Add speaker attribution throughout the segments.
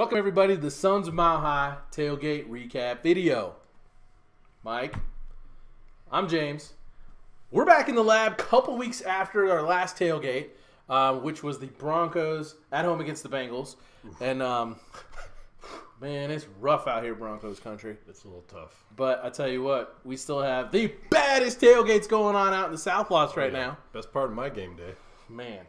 Speaker 1: Welcome, everybody, to the Sons of Mile High Tailgate Recap video. Mike, I'm James. We're back in the lab a couple weeks after our last tailgate, which was the Broncos at home against the Bengals. And, man, it's rough out here, Broncos country.
Speaker 2: It's a little tough.
Speaker 1: But I tell you what, we still have the baddest tailgates going on out in the South Lots right now.
Speaker 2: Best part of my game day.
Speaker 1: Man,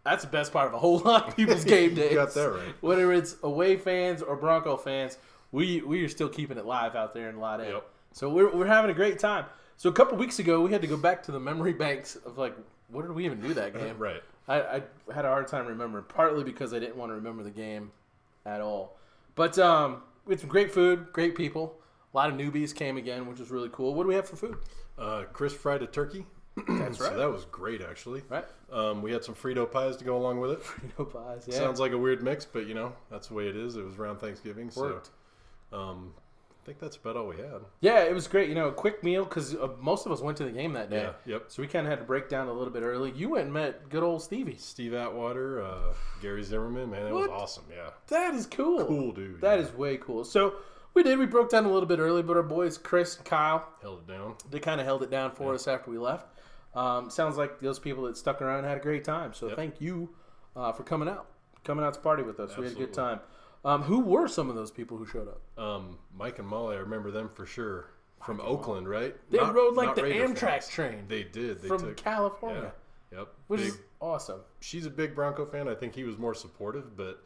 Speaker 1: that's the best part of a whole lot of people's game days.
Speaker 2: You got that right.
Speaker 1: Whether it's away fans or Bronco fans, we are still keeping it live out there in Lot A.
Speaker 2: Yep.
Speaker 1: So we're having a great time. So a couple weeks ago, we had to go back to the memory banks of like, what did we even do that game?
Speaker 2: Right.
Speaker 1: I had a hard time remembering, partly because I didn't want to remember the game at all. But we had some great food, great people. A lot of newbies came again, which was really cool. What do we have for food?
Speaker 2: Chris fried a turkey.
Speaker 1: That's right.
Speaker 2: So that was great, actually.
Speaker 1: Right.
Speaker 2: We had some Frito pies to go along with it.
Speaker 1: Frito pies, yeah.
Speaker 2: Sounds like a weird mix, but, that's the way it is. It was around Thanksgiving.
Speaker 1: Worked.
Speaker 2: So I think that's about all we had.
Speaker 1: Yeah, it was great. A quick meal because most of us went to the game that day.
Speaker 2: Yeah, yep.
Speaker 1: So we kind of had to break down a little bit early. You went and met good old Stevie.
Speaker 2: Steve Atwater, Gary Zimmerman. Man, it was awesome, yeah.
Speaker 1: That is cool.
Speaker 2: Cool dude.
Speaker 1: That is way cool. So we broke down a little bit early, but our boys Chris and Kyle
Speaker 2: held it down.
Speaker 1: They kind of held it down for us after we left. Sounds like those people that stuck around had a great time. So thank you for coming out to party with us.
Speaker 2: Absolutely.
Speaker 1: We had a good time. Who were some of those people who showed up?
Speaker 2: Mike and Molly, I remember them for sure. From Oakland, right?
Speaker 1: They rode like the
Speaker 2: Raider
Speaker 1: Amtrak
Speaker 2: fans.
Speaker 1: train.
Speaker 2: They did. They
Speaker 1: from California.
Speaker 2: Yeah. Yep.
Speaker 1: Which is awesome.
Speaker 2: She's a big Bronco fan. I think he was more supportive, but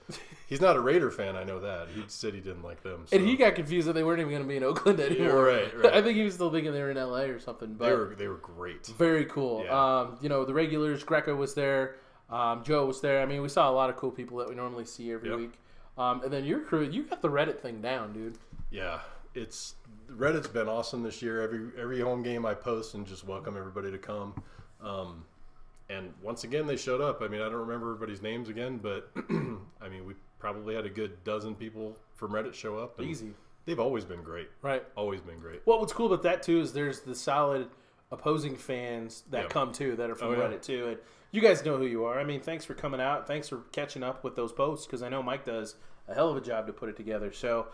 Speaker 2: he's not a Raider fan. I know that. He said he didn't like them. So.
Speaker 1: And he got confused that they weren't even going to be in Oakland anymore.
Speaker 2: Yeah, right.
Speaker 1: I think he was still thinking they were in LA or something. But
Speaker 2: they were great.
Speaker 1: Very cool.
Speaker 2: Yeah.
Speaker 1: The regulars, Greco was there. Joe was there. I mean, we saw a lot of cool people that we normally see every week. And then your crew, you got the Reddit thing down, dude.
Speaker 2: Yeah. Reddit's been awesome this year. Every home game I post and just welcome everybody to come. And once again, they showed up. I mean, I don't remember everybody's names again, but I mean, we probably had a good dozen people from Reddit show up.
Speaker 1: Easy.
Speaker 2: They've always been great.
Speaker 1: Right.
Speaker 2: Always been great.
Speaker 1: Well, what's cool about that, too, is there's the solid opposing fans that come, too, that are from Reddit, too. And you guys know who you are. I mean, thanks for coming out. Thanks for catching up with those posts, because I know Mike does a hell of a job to put it together. So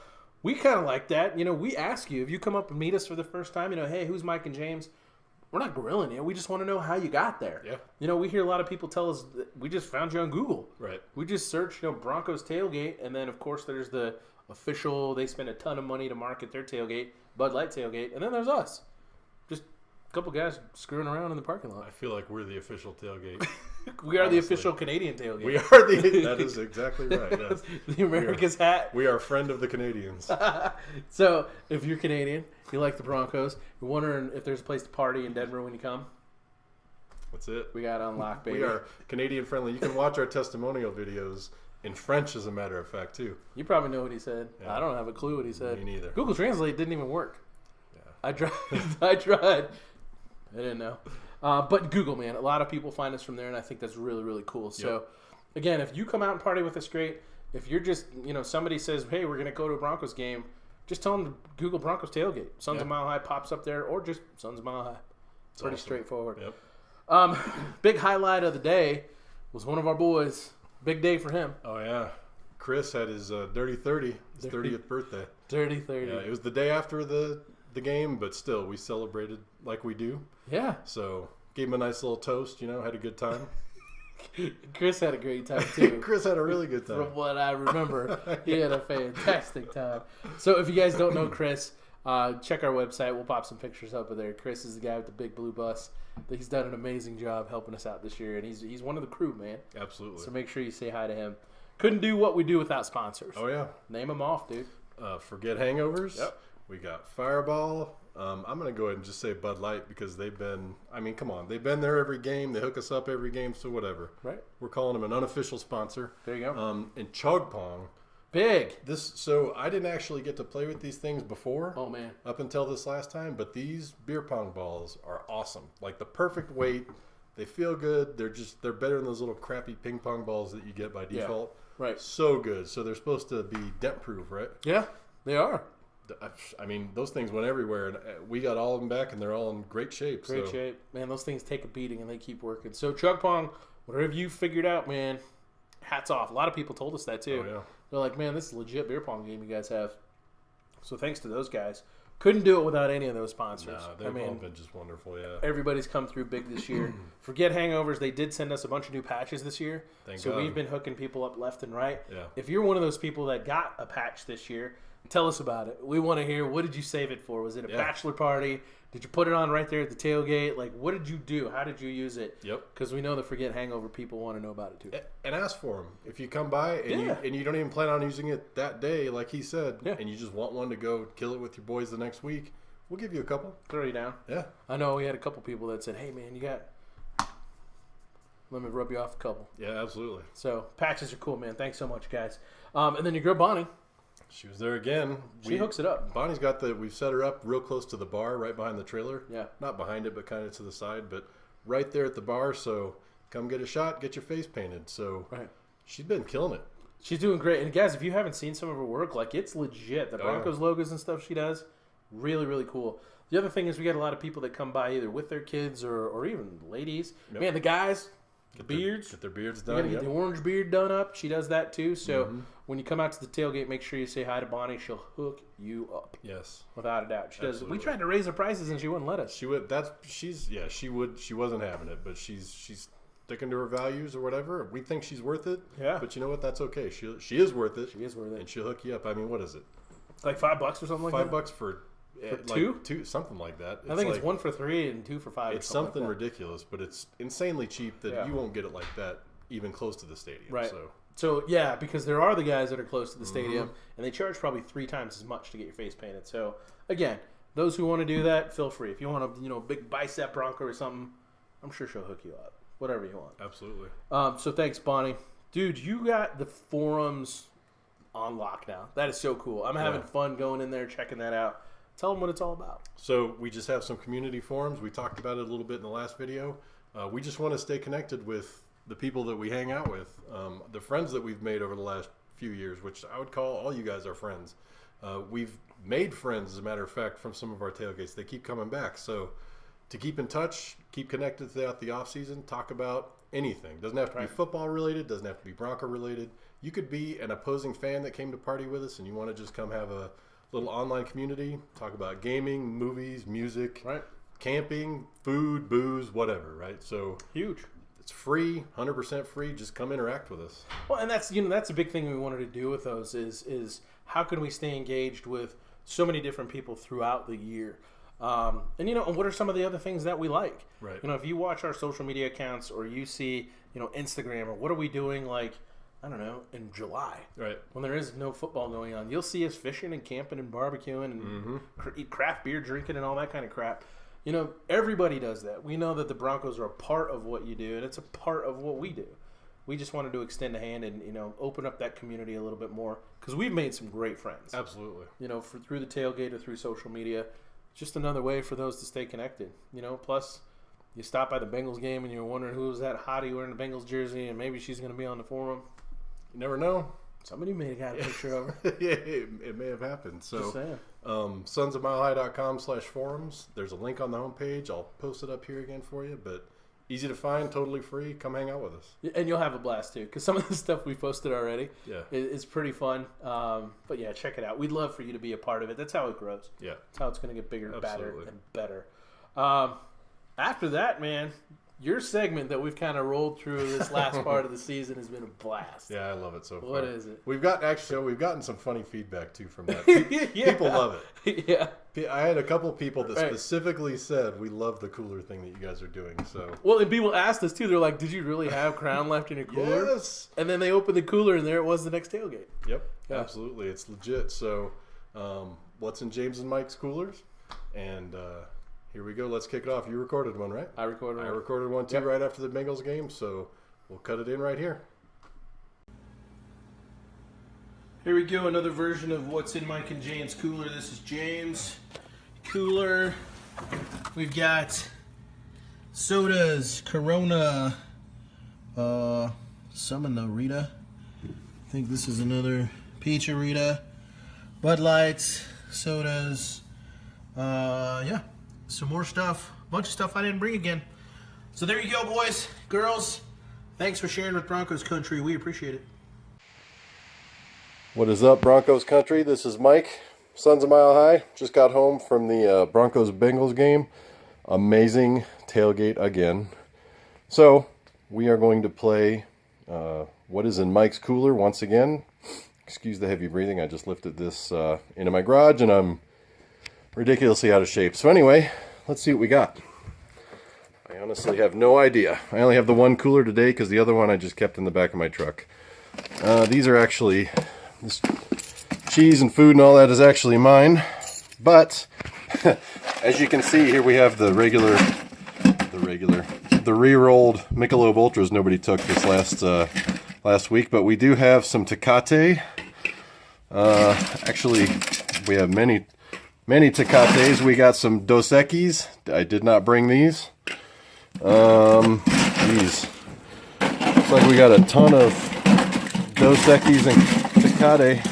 Speaker 1: we kind of like that. We ask you, if you come up and meet us for the first time, hey, who's Mike and James? We're not grilling you. We just want to know how you got there.
Speaker 2: Yeah.
Speaker 1: We hear a lot of people tell us that we just found you on Google.
Speaker 2: Right.
Speaker 1: We just searched, Broncos Tailgate, and then, of course, there's the official, they spend a ton of money to market their tailgate, Bud Light Tailgate, and then there's us. Just a couple guys screwing around in the parking lot.
Speaker 2: I feel like we're the official tailgate.
Speaker 1: We are the official Canadian tailgate.
Speaker 2: We are that is exactly right. Yes.
Speaker 1: The America's hat.
Speaker 2: We are a friend of the Canadians.
Speaker 1: So, if you're Canadian, you like the Broncos, you're wondering if there's a place to party in Denver when you come,
Speaker 2: That's it.
Speaker 1: we got unlocked, baby.
Speaker 2: We are Canadian friendly. You can watch our testimonial videos in French, as a matter of fact, too.
Speaker 1: You probably know what he said.
Speaker 2: Yeah.
Speaker 1: I don't have a clue what he said.
Speaker 2: Me neither.
Speaker 1: Google Translate didn't even work.
Speaker 2: Yeah.
Speaker 1: I tried. I tried. I didn't know. But Google, man, a lot of people find us from there, and I think that's really, really cool. So, again, if you come out and party with us, great. If you're just, somebody says, hey, we're going to go to a Broncos game, just tell them to Google Broncos Tailgate. Sons of Mile High pops up there, or just Sons of Mile High. It's pretty straightforward.
Speaker 2: Yep.
Speaker 1: Big highlight of the day was one of our boys. Big day for him.
Speaker 2: Oh, yeah. Chris had his dirty 30, his 30th birthday.
Speaker 1: Dirty 30.
Speaker 2: Yeah, it was the day after the game, but still, we celebrated like we do.
Speaker 1: Yeah.
Speaker 2: So, gave him a nice little toast, had a good time.
Speaker 1: Chris had a great time, too.
Speaker 2: Chris had a really good time.
Speaker 1: From what I remember, he had a fantastic time. So if you guys don't know Chris, check our website. We'll pop some pictures up of there. Chris is the guy with the big blue bus. He's done an amazing job helping us out this year, and he's one of the crew, man.
Speaker 2: Absolutely.
Speaker 1: So make sure you say hi to him. Couldn't do what we do without sponsors.
Speaker 2: Oh, yeah.
Speaker 1: Name them off, dude.
Speaker 2: Forget hangovers.
Speaker 1: Yep.
Speaker 2: We got Fireball. I'm going to go ahead and just say Bud Light because come on. They've been there every game. They hook us up every game, so whatever.
Speaker 1: Right.
Speaker 2: We're calling them an unofficial sponsor.
Speaker 1: There you go.
Speaker 2: And Chug Pong.
Speaker 1: Big.
Speaker 2: So I didn't actually get to play with these things before.
Speaker 1: Oh, man.
Speaker 2: Up until this last time, but these beer pong balls are awesome. Like the perfect weight. They feel good. They're better than those little crappy ping pong balls that you get by default.
Speaker 1: Yeah. Right.
Speaker 2: So good. So they're supposed to be dent proof, right?
Speaker 1: Yeah, they are.
Speaker 2: I mean, those things went everywhere, and we got all of them back, and they're all in great shape.
Speaker 1: Great shape. Man, those things take a beating, and they keep working. So, Chug Pong, whatever you figured out, man, hats off. A lot of people told us that, too.
Speaker 2: Oh, yeah.
Speaker 1: They're like, man, this is a legit beer pong game you guys have. So thanks to those guys. Couldn't do it without any of those sponsors.
Speaker 2: No, they've all been just wonderful, yeah.
Speaker 1: Everybody's come through big this year. Forget hangovers. They did send us a bunch of new patches this year.
Speaker 2: Thank God.
Speaker 1: We've been hooking people up left and right.
Speaker 2: Yeah.
Speaker 1: If you're one of those people that got a patch this year, tell us about it. We want to hear, what did you save it for? Was it a bachelor party? Did you put it on right there at the tailgate? Like, what did you do? How did you use it?
Speaker 2: Yep.
Speaker 1: Because we know the Forget Hangover people want to know about it too.
Speaker 2: And ask for them. If you come by and you don't even plan on using it that day, like he said, and you just want one to go kill it with your boys the next week, we'll give you a couple.
Speaker 1: Throw you down.
Speaker 2: Yeah.
Speaker 1: I know we had a couple people that said, hey, man, let me rub you off a couple.
Speaker 2: Yeah, absolutely.
Speaker 1: So, patches are cool, man. Thanks so much, guys. And then your girl, Bonnie.
Speaker 2: She was there again.
Speaker 1: She hooks it up.
Speaker 2: Bonnie's got we've set her up real close to the bar, right behind the trailer.
Speaker 1: Yeah.
Speaker 2: Not behind it, but kind of to the side, but right there at the bar. So come get a shot, get your face painted. So she's been killing it.
Speaker 1: She's doing great. And guys, if you haven't seen some of her work, like, it's legit. The Broncos logos and stuff she does, really, really cool. The other thing is we got a lot of people that come by either with their kids or even ladies. Yep. Man, the guys, beards.
Speaker 2: Get their beards done.
Speaker 1: You got to get the orange beard done up. She does that too. So when you come out to the tailgate, make sure you say hi to Bonnie. She'll hook you up.
Speaker 2: Yes,
Speaker 1: without a doubt. She does. We tried to raise her prices and she wouldn't let us.
Speaker 2: She would. She would. She wasn't having it, but she's sticking to her values or whatever. We think she's worth it.
Speaker 1: Yeah.
Speaker 2: But you know what? That's okay. She is worth it.
Speaker 1: She is worth it.
Speaker 2: And she'll hook you up. I mean, what is it?
Speaker 1: Like $5 or something like that.
Speaker 2: $5 for two, something like that.
Speaker 1: I think it's 1 for $3 and 2 for $5.
Speaker 2: It's something ridiculous, but it's insanely cheap that you won't get it like that even close to the stadium.
Speaker 1: Right. So yeah, because there are the guys that are close to the stadium, and they charge probably 3 times as much to get your face painted. So again, those who want to do that, feel free. If you want a big bicep Bronco or something, I'm sure she'll hook you up. Whatever you want.
Speaker 2: Absolutely.
Speaker 1: So thanks, Bonnie. Dude, you got the forums on lock now. That is so cool. I'm having fun going in there, checking that out. Tell them what it's all about.
Speaker 2: So we just have some community forums. We talked about it a little bit in the last video. We just want to stay connected with the people that we hang out with, the friends that we've made over the last few years, which I would call all you guys our friends. We've made friends, as a matter of fact, from some of our tailgates. They keep coming back. So to keep in touch, keep connected throughout the off season, talk about anything. Doesn't have to be football related, doesn't have to be Bronco related. You could be an opposing fan that came to party with us and you want to just come have a little online community, talk about gaming, movies, music, camping, food, booze, whatever, right? So
Speaker 1: huge.
Speaker 2: It's free, 100% free. Just come interact with us.
Speaker 1: Well, and that's a big thing we wanted to do with those is how can we stay engaged with so many different people throughout the year. And what are some of the other things that we like?
Speaker 2: Right.
Speaker 1: If you watch our social media accounts or you see, Instagram or what are we doing I don't know, in July.
Speaker 2: Right.
Speaker 1: When there is no football going on, you'll see us fishing and camping and barbecuing and eat craft beer, drinking and all that kind of crap. Everybody does that. We know that the Broncos are a part of what you do, and it's a part of what we do. We just wanted to extend a hand and, open up that community a little bit more because we've made some great friends.
Speaker 2: Absolutely.
Speaker 1: Through the tailgate or through social media. Just another way for those to stay connected. Plus, you stop by the Bengals game and you're wondering who was that hottie wearing the Bengals jersey and maybe she's going to be on the forum.
Speaker 2: You never know.
Speaker 1: Somebody may have got a picture of her.
Speaker 2: Yeah, it may have happened. So,
Speaker 1: just saying.
Speaker 2: sonsofmilehigh.com/forums. There's a link on the homepage. I'll post it up here again for you. But easy to find, totally free. Come hang out with us.
Speaker 1: And you'll have a blast too, because some of the stuff we posted already is pretty fun. But yeah, check it out. We'd love for you to be a part of it. That's how it grows.
Speaker 2: Yeah.
Speaker 1: That's how it's going to get bigger, badder, and better. After that, man, your segment that we've kind of rolled through this last part of the season has been a blast.
Speaker 2: Yeah, I love it so far.
Speaker 1: What is it?
Speaker 2: We've gotten some funny feedback too from that. People love it.
Speaker 1: Yeah.
Speaker 2: I had a couple people that specifically said we love the cooler thing that you guys are doing. So
Speaker 1: and people asked us too. They're like, "Did you really have Crown left in your cooler?"
Speaker 2: Yes.
Speaker 1: And then they opened the cooler, and there it was, the next tailgate.
Speaker 2: Yep. Yeah. Absolutely, it's legit. So, what's in James and Mike's coolers? And here we go. Let's kick it off. You recorded one, right?
Speaker 1: I recorded
Speaker 2: one too right after the Bengals game. So we'll cut it in right here.
Speaker 1: Here we go, another version of what's in Mike and James' cooler. This is James' cooler. We've got sodas, Corona, some in the Rita. I think this is another Peach Rita, Bud Lights, sodas, some more stuff, a bunch of stuff I didn't bring again. So there you go, boys, girls. Thanks for sharing with Broncos Country. We appreciate it.
Speaker 2: What is up, Broncos country? This is Mike, Sons of Mile High. Just got home from the Broncos Bengals game. Amazing tailgate again. So we are going to play what is in Mike's cooler once again. Excuse the heavy breathing. I just lifted this into my garage and I'm ridiculously out of shape. So anyway, let's see what we got. I honestly have no idea. I only have the one cooler today because the other one I just kept in the back of my truck. These are actually... This cheese and food and all that is actually mine, but as you can see here, we have the re-rolled Michelob Ultras nobody took this last week, but we do have some Tecate. Actually, we have many Tecates. We got some Dos Equis. I did not bring these. These. Looks like we got a ton of Dos Equis and Tecate.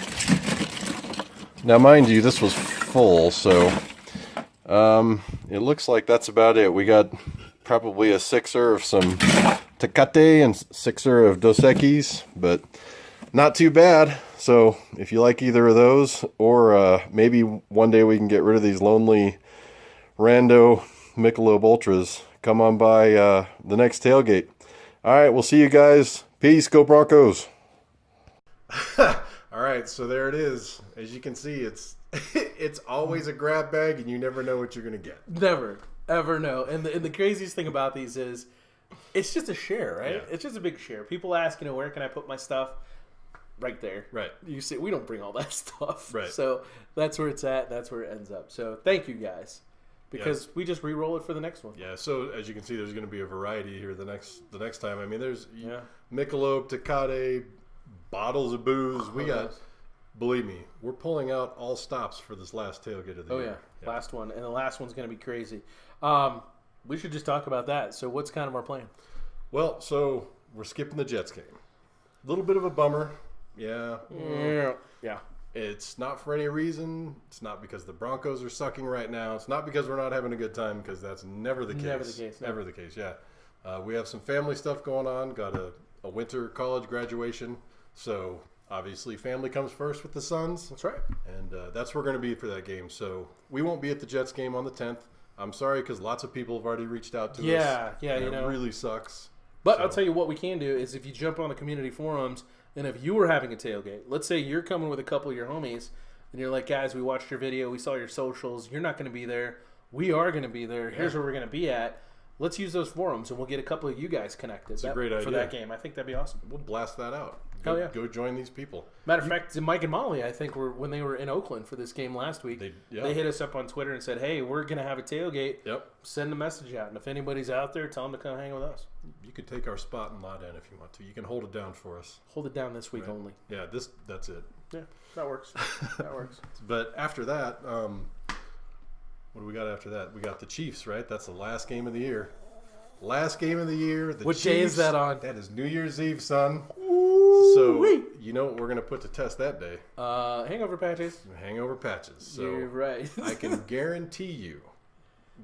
Speaker 2: Now, mind you, this was full, so it looks like that's about it. We got probably a sixer of some Tecate and sixer of Dos Equis, but not too bad. So if you like either of those, or maybe one day we can get rid of these lonely rando Michelob Ultras, come on by the next tailgate. All right, we'll see you guys. Peace. Go Broncos. All right, so there it is. As you can see, it's always a grab bag, and you never know what you're going to get.
Speaker 1: Never, ever know. And the craziest thing about these is it's just a share, right? Yeah. It's just a big share. People ask, where can I put my stuff? Right there.
Speaker 2: Right.
Speaker 1: You see, we don't bring all that stuff.
Speaker 2: Right.
Speaker 1: So that's where it's at. That's where it ends up. So thank you guys. Because we just re-roll it for the next one.
Speaker 2: Yeah, so as you can see, there's going to be a variety here the next time. I mean, there's Michelob, Tecate, bottles of booze. We got, believe me, we're pulling out all stops for this last tailgate of the year.
Speaker 1: Yeah, last one. And the last one's going to be crazy. We should just talk about that. So what's kind of our plan?
Speaker 2: Well, so we're skipping the Jets game. A little bit of a bummer. Yeah.
Speaker 1: Yeah.
Speaker 2: It's not for any reason. It's not because the Broncos are sucking right now. It's not because we're not having a good time, because that's never the case.
Speaker 1: Never the case.
Speaker 2: Never the case, yeah. We have some family stuff going on. Got a winter college graduation. So, obviously, family comes first with the Suns.
Speaker 1: That's right.
Speaker 2: And that's where we're going to be for that game. So, we won't be at the Jets game on the 10th. I'm sorry, because lots of people have already reached out to us.
Speaker 1: Yeah,
Speaker 2: It really sucks.
Speaker 1: But I'll tell you what we can do is if you jump on the community forums, and if you were having a tailgate, let's say you're coming with a couple of your homies, and you're like, guys, we watched your video, we saw your socials, you're not going to be there, we are going to be there, here's where we're going to be at. Let's use those forums, and we'll get a couple of you guys connected.
Speaker 2: It's a great idea.
Speaker 1: For that game. I think that'd be awesome.
Speaker 2: We'll blast that out.
Speaker 1: Go
Speaker 2: join these people.
Speaker 1: Matter of fact, Mike and Molly, I think, when they were in Oakland for this game last week, they hit us up on Twitter and said, hey, we're going to have a tailgate.
Speaker 2: Yep.
Speaker 1: Send a message out. And if anybody's out there, tell them to come hang with us.
Speaker 2: You could take our spot in Lot N if you want to. You can hold it down for us.
Speaker 1: Hold it down this week only.
Speaker 2: Yeah, that's it.
Speaker 1: Yeah, that works. That works.
Speaker 2: But after that, what do we got after that? We got the Chiefs, right? That's the last game of the year. Last game of the year. The
Speaker 1: What
Speaker 2: Chiefs,
Speaker 1: day is that on?
Speaker 2: That is New Year's Eve, son.
Speaker 1: Ooh-wee.
Speaker 2: So, you know what we're going to put to test that day?
Speaker 1: Hangover patches.
Speaker 2: Hangover patches. So
Speaker 1: you're right.
Speaker 2: I can guarantee you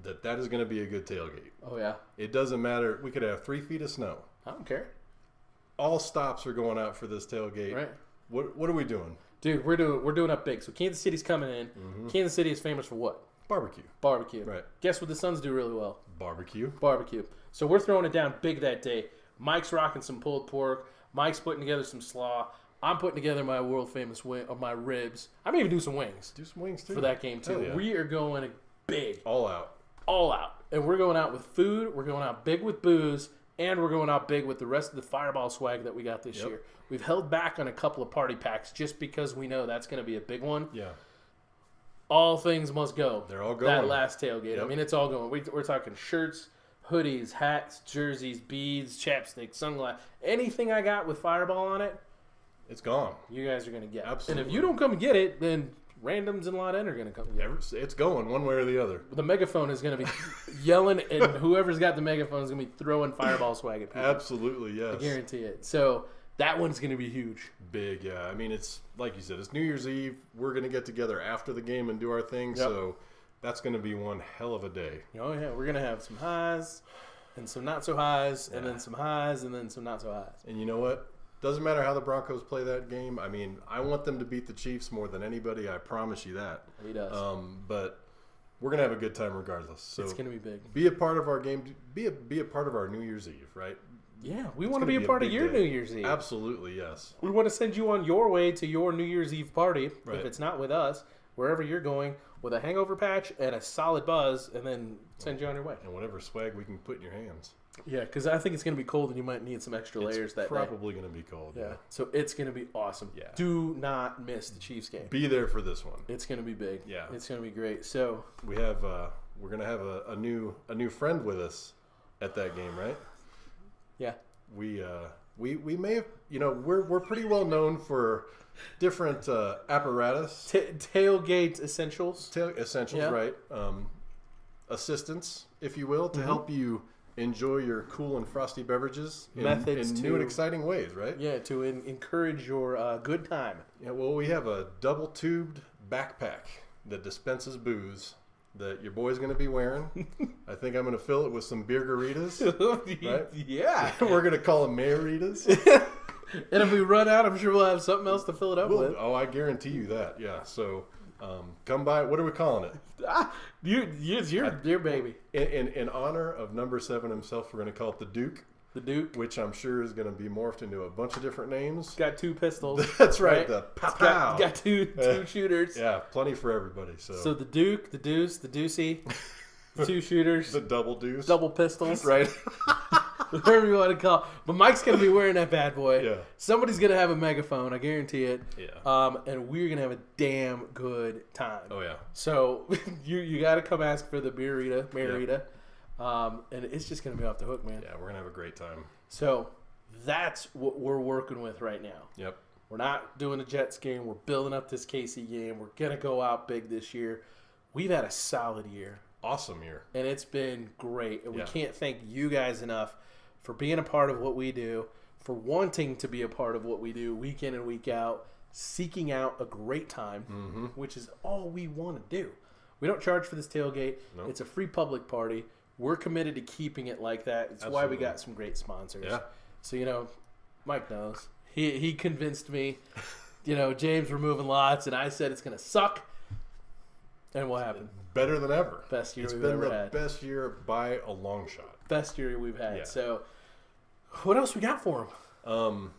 Speaker 2: that is going to be a good tailgate.
Speaker 1: Oh, yeah.
Speaker 2: It doesn't matter. We could have 3 feet of snow.
Speaker 1: I don't care.
Speaker 2: All stops are going out for this tailgate.
Speaker 1: Right.
Speaker 2: What are we doing?
Speaker 1: Dude, we're doing up big. So Kansas City's coming in. Mm-hmm. Kansas City is famous for what?
Speaker 2: Barbecue.
Speaker 1: Right. Guess what the Suns do really well?
Speaker 2: Barbecue.
Speaker 1: So we're throwing it down big that day. Mike's rocking some pulled pork. Mike's putting together some slaw. I'm putting together my world famous my ribs. I may even do some wings.
Speaker 2: Do some wings too
Speaker 1: for that game too.
Speaker 2: Yeah.
Speaker 1: We are going big.
Speaker 2: All out.
Speaker 1: And we're going out with food. We're going out big with booze. And we're going out big with the rest of the Fireball swag that we got this year. We've held back on a couple of party packs just because we know that's going to be a big one.
Speaker 2: Yeah.
Speaker 1: All things must go.
Speaker 2: They're all going.
Speaker 1: That last tailgate. I mean, it's all going. We're talking shirts, hoodies, hats, jerseys, beads, chapstick, sunglasses. Anything I got with Fireball on it,
Speaker 2: it's gone.
Speaker 1: You guys are going to get.
Speaker 2: Absolutely.
Speaker 1: And if you don't come get it, then randoms and Lot N are going to come get it.
Speaker 2: It's going one way or the other.
Speaker 1: The megaphone is going to be yelling, and whoever's got the megaphone is going to be throwing Fireball swag at people.
Speaker 2: Absolutely, yes.
Speaker 1: I guarantee it. So that one's going to be huge.
Speaker 2: Big, yeah. I mean, it's like you said, it's New Year's Eve. We're going to get together after the game and do our thing. So that's going to be one hell of a day.
Speaker 1: Oh, yeah. We're going to have some highs and some not so highs, and then some highs and then some not so highs.
Speaker 2: And you know what? Doesn't matter how the Broncos play that game. I mean, I want them to beat the Chiefs more than anybody. I promise you that.
Speaker 1: He does.
Speaker 2: But we're gonna have a good time regardless. So
Speaker 1: it's gonna be big.
Speaker 2: Be a part of our game. Be a part of our New Year's Eve, right?
Speaker 1: Yeah, we want to be a part of your New Year's Eve.
Speaker 2: Absolutely, yes.
Speaker 1: We want to send you on your way to your New Year's Eve party.
Speaker 2: Right.
Speaker 1: If it's not with us, wherever you're going, with a hangover patch and a solid buzz, and then send you on your way.
Speaker 2: And whatever swag we can put in your hands.
Speaker 1: Yeah, because I think it's going to be cold and you might need some extra layers that day.
Speaker 2: It's probably going to be cold. Yeah.
Speaker 1: So it's going to be awesome.
Speaker 2: Yeah.
Speaker 1: Do not miss the Chiefs game.
Speaker 2: Be there for this one.
Speaker 1: It's going to be big.
Speaker 2: Yeah.
Speaker 1: It's going to be great. So
Speaker 2: we have we're going to have a new friend with us at that game, right?
Speaker 1: Yeah.
Speaker 2: We may have, we're pretty well known for different apparatus.
Speaker 1: Tailgate essentials.
Speaker 2: Essentials,
Speaker 1: yeah.
Speaker 2: Right. Assistance, if you will, to help you enjoy your cool and frosty beverages in new and exciting ways, right?
Speaker 1: Yeah, to encourage your good time.
Speaker 2: Yeah, well, we have a double-tubed backpack that dispenses booze that your boy's going to be wearing. I think I'm going to fill it with some beer garritas, right?
Speaker 1: Yeah.
Speaker 2: We're going to call them mayoritas.
Speaker 1: And if we run out, I'm sure we'll have something else to fill it up with.
Speaker 2: Oh, I guarantee you that, yeah. So come by. What are we calling it?
Speaker 1: It's your baby.
Speaker 2: In honor of number 7 himself, we're going to call it the Duke.
Speaker 1: The Duke.
Speaker 2: Which I'm sure is going to be morphed into a bunch of different names.
Speaker 1: It's got 2 pistols.
Speaker 2: That's right. The pow.
Speaker 1: Got two shooters.
Speaker 2: Yeah, plenty for everybody. So
Speaker 1: the Duke, the Deuce, the Deucey, the 2 shooters.
Speaker 2: The double deuce.
Speaker 1: Double pistols.
Speaker 2: Right.
Speaker 1: Whatever you want to call it. But Mike's going to be wearing that bad boy.
Speaker 2: Yeah.
Speaker 1: Somebody's going to have a megaphone. I guarantee it.
Speaker 2: Yeah.
Speaker 1: And we're going to have a damn good time.
Speaker 2: Oh, yeah.
Speaker 1: So you got to come ask for the Marita. Yep. And it's just going to be off the hook, man.
Speaker 2: Yeah, we're going to have a great time.
Speaker 1: So that's what we're working with right now.
Speaker 2: Yep.
Speaker 1: We're not doing the Jets game. We're building up this KC game. We're going to go out big this year. We've had a solid year.
Speaker 2: Awesome year.
Speaker 1: And it's been great. And we can't thank you guys enough for being a part of what we do, for wanting to be a part of what we do week in and week out, seeking out a great time, which is all we want to do. We don't charge for this tailgate. Nope. It's a free public party. We're committed to keeping it like that. It's why we got some great sponsors.
Speaker 2: Yeah.
Speaker 1: So, Mike knows. He convinced me, James, we're moving lots, and I said it's going to suck. And what happened?
Speaker 2: Better than ever.
Speaker 1: Best year
Speaker 2: we've
Speaker 1: ever had.
Speaker 2: It's been the best year by a long shot.
Speaker 1: Best year we've had. Yeah. So, what else we got for him?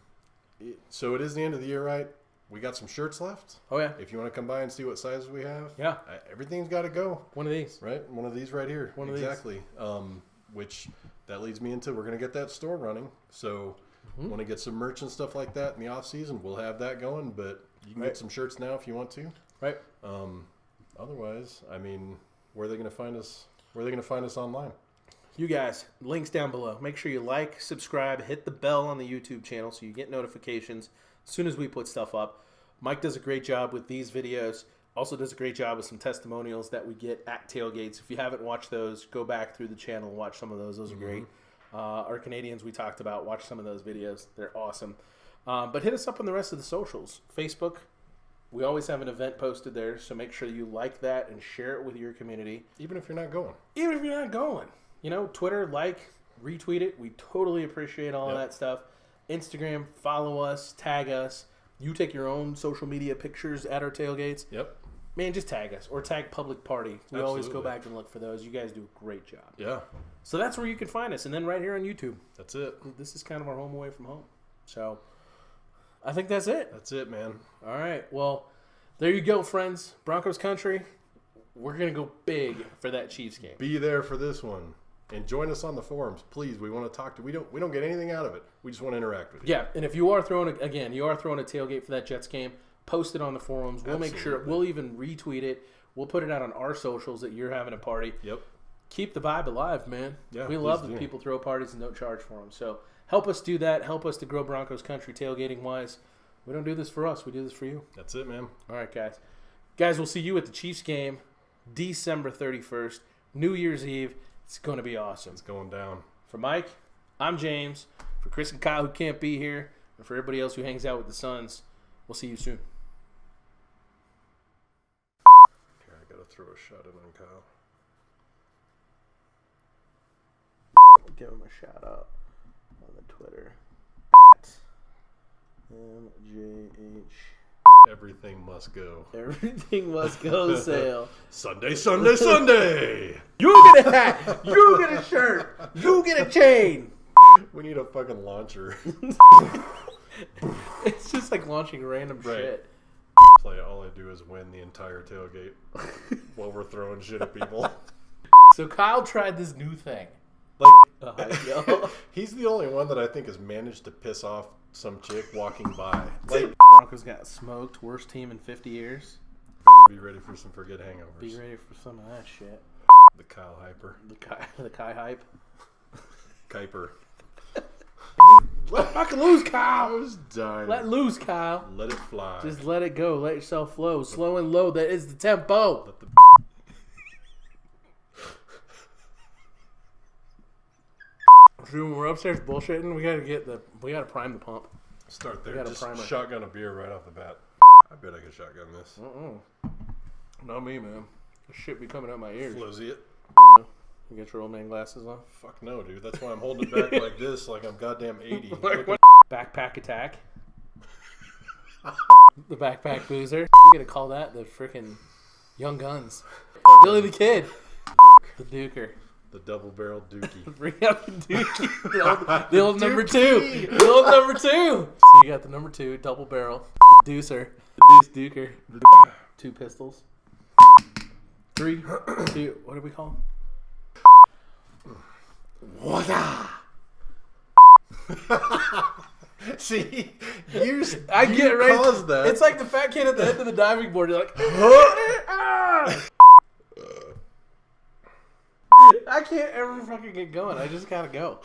Speaker 2: So it is the end of the year, right? We got some shirts left.
Speaker 1: Oh, yeah.
Speaker 2: If you want to come by and see what sizes we have.
Speaker 1: Yeah.
Speaker 2: Everything's got to go.
Speaker 1: One of these.
Speaker 2: Right? One of these right here.
Speaker 1: One of these.
Speaker 2: Exactly. Which that leads me into we're going to get that store running. So want to get some merch and stuff like that in the off season. We'll have that going, but you can get some shirts now if you want to.
Speaker 1: Right.
Speaker 2: Otherwise, I mean, where are they going to find us? Where are they going to find us online?
Speaker 1: You guys, links down below. Make sure you like, subscribe, hit the bell on the YouTube channel so you get notifications as soon as we put stuff up. Mike does a great job with these videos. Also does a great job with some testimonials that we get at tailgates. If you haven't watched those, go back through the channel and watch some of those. Those are great. Our Canadians we talked about, watch some of those videos. They're awesome. But hit us up on the rest of the socials. Facebook, we always have an event posted there, so make sure you like that and share it with your community.
Speaker 2: Even if you're not going.
Speaker 1: Even if you're not going. Twitter, retweet it. We totally appreciate all of that stuff. Instagram, follow us, tag us. You take your own social media pictures at our tailgates.
Speaker 2: Yep.
Speaker 1: Man, just tag us or tag Public Party. We always go back and look for those. You guys do a great job.
Speaker 2: Yeah.
Speaker 1: So that's where you can find us. And then right here on YouTube.
Speaker 2: That's it.
Speaker 1: This is kind of our home away from home. So I think that's it.
Speaker 2: That's it, man.
Speaker 1: All right. Well, there you go, friends. Broncos country. We're going to go big for that Chiefs game.
Speaker 2: Be there for this one. And join us on the forums, please. We want to talk to. We don't get anything out of it. We just want to interact with you.
Speaker 1: Yeah, and if you are throwing a tailgate for that Jets game, post it on the forums. We'll make sure. We'll even retweet it. We'll put it out on our socials that you're having a party.
Speaker 2: Yep.
Speaker 1: Keep the vibe alive, man.
Speaker 2: Yeah,
Speaker 1: we love that people throw parties and don't charge for them. So help us do that. Help us to grow Broncos country tailgating wise. We don't do this for us. We do this for you.
Speaker 2: That's it, man.
Speaker 1: All right, guys. Guys, we'll see you at the Chiefs game, December 31st, New Year's Eve. It's going to be awesome.
Speaker 2: It's going down.
Speaker 1: For Mike, I'm James. For Chris and Kyle, who can't be here, and for everybody else who hangs out with the Suns, we'll see you soon.
Speaker 2: Here, I got to throw a shot in on Kyle.
Speaker 1: Give him a shout out on the Twitter. MJH.
Speaker 2: Everything must go.
Speaker 1: Everything must go sale.
Speaker 2: Sunday, Sunday, Sunday.
Speaker 1: You get a hat. You get a shirt. You get a chain.
Speaker 2: We need a fucking launcher.
Speaker 1: It's just like launching random shit.
Speaker 2: Play. All I do is win the entire tailgate while we're throwing shit at people.
Speaker 1: So Kyle tried this new thing.
Speaker 2: Like, he's the only one that I think has managed to piss off some chick walking by. Like,
Speaker 1: Broncos got smoked. Worst team in 50 years.
Speaker 2: Better be ready for some forget hangovers.
Speaker 1: Be ready for some of that shit.
Speaker 2: The Kyle Hyper.
Speaker 1: The Kai hype.
Speaker 2: Kuiper.
Speaker 1: Let fucking loose, Kyle.
Speaker 2: I was dying.
Speaker 1: Let loose, Kyle.
Speaker 2: Let it fly.
Speaker 1: Just let it go. Let yourself flow. Slow and low. That is the tempo.
Speaker 2: Let the
Speaker 1: When we're upstairs bullshitting, we gotta prime the pump.
Speaker 2: Start there. Just shotgun a beer right off the bat. I bet I could shotgun this.
Speaker 1: Not me, man. This shit be coming out my ears.
Speaker 2: Floozy it.
Speaker 1: You got your old man glasses on?
Speaker 2: Fuck no, dude. That's why I'm holding it back like this, like I'm goddamn 80.
Speaker 1: Backpack attack. The backpack boozer. You gotta call that the frickin' Young Guns. Billy the Kid. The Duker.
Speaker 2: The double-barreled dookie.
Speaker 1: Bring out the dookie. The old number two. The old number two. So you got the number 2, double barrel. The deucer. The deuce duker. The 2 pistols. 3, 2, what do we call them? Water.
Speaker 2: See,
Speaker 1: I get right.
Speaker 2: Caused that.
Speaker 1: It's like the fat kid at the end of the diving board. You're like, I can't ever fucking get going. I just gotta go.